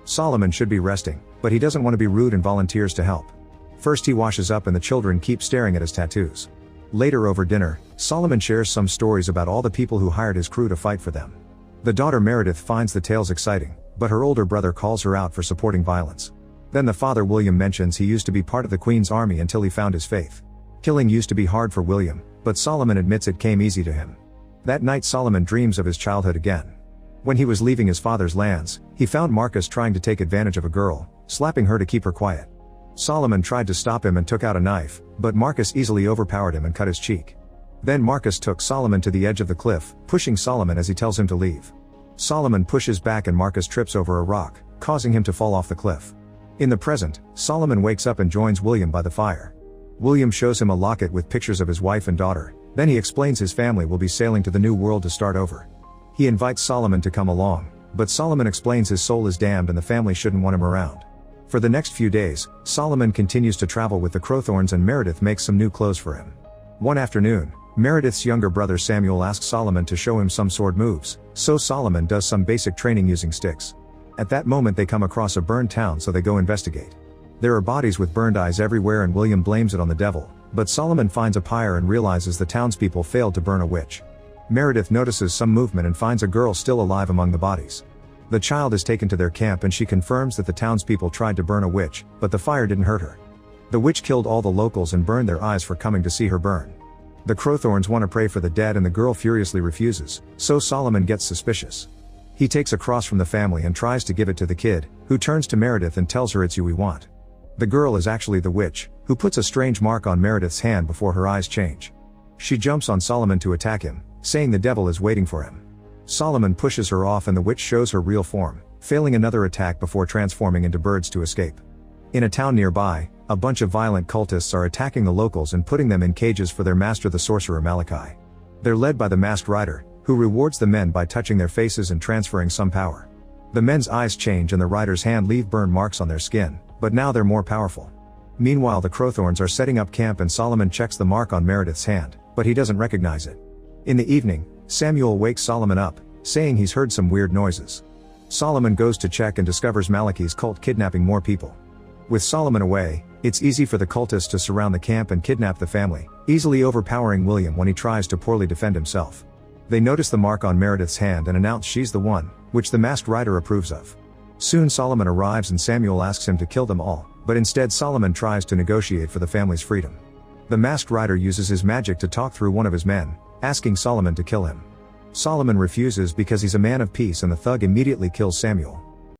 Solomon should be resting, but he doesn't want to be rude and volunteers to help. First he washes up and the children keep staring at his tattoos. Later over dinner, Solomon shares some stories about all the people who hired his crew to fight for them. The daughter Meredith finds the tales exciting, but her older brother calls her out for supporting violence. Then the father William mentions he used to be part of the Queen's army until he found his faith. Killing used to be hard for William, but Solomon admits it came easy to him. That night Solomon dreams of his childhood again. When he was leaving his father's lands, he found Marcus trying to take advantage of a girl, slapping her to keep her quiet. Solomon tried to stop him and took out a knife, but Marcus easily overpowered him and cut his cheek. Then Marcus took Solomon to the edge of the cliff, pushing Solomon as he tells him to leave. Solomon pushes back and Marcus trips over a rock, causing him to fall off the cliff. In the present, Solomon wakes up and joins William by the fire. William shows him a locket with pictures of his wife and daughter, then he explains his family will be sailing to the New World to start over. He invites Solomon to come along, but Solomon explains his soul is damned and the family shouldn't want him around. For the next few days, Solomon continues to travel with the Crowthorns and Meredith makes some new clothes for him. One afternoon, Meredith's younger brother Samuel asks Solomon to show him some sword moves, so Solomon does some basic training using sticks. At that moment they come across a burned town so they go investigate. There are bodies with burned eyes everywhere and William blames it on the devil, but Solomon finds a pyre and realizes the townspeople failed to burn a witch. Meredith notices some movement and finds a girl still alive among the bodies. The child is taken to their camp and she confirms that the townspeople tried to burn a witch, but the fire didn't hurt her. The witch killed all the locals and burned their eyes for coming to see her burn. The Crowthorns want to pray for the dead and the girl furiously refuses, so Solomon gets suspicious. He takes a cross from the family and tries to give it to the kid, who turns to Meredith and tells her it's you we want. The girl is actually the witch, who puts a strange mark on Meredith's hand before her eyes change. She jumps on Solomon to attack him, saying the devil is waiting for him. Solomon pushes her off and the witch shows her real form, failing another attack before transforming into birds to escape. In a town nearby, a bunch of violent cultists are attacking the locals and putting them in cages for their master the sorcerer Malachi. They're led by the masked rider, who rewards the men by touching their faces and transferring some power. The men's eyes change and the rider's hand leave burn marks on their skin, but now they're more powerful. Meanwhile the Crowthorns are setting up camp and Solomon checks the mark on Meredith's hand, but he doesn't recognize it. In the evening, Samuel wakes Solomon up, saying he's heard some weird noises. Solomon goes to check and discovers Malachi's cult kidnapping more people. With Solomon away, it's easy for the cultists to surround the camp and kidnap the family, easily overpowering William when he tries to poorly defend himself. They notice the mark on Meredith's hand and announce she's the one, which the masked rider approves of. Soon Solomon arrives and Samuel asks him to kill them all, but instead Solomon tries to negotiate for the family's freedom. The masked rider uses his magic to talk through one of his men, asking Solomon to kill him. Solomon refuses because he's a man of peace and the thug immediately kills Samuel.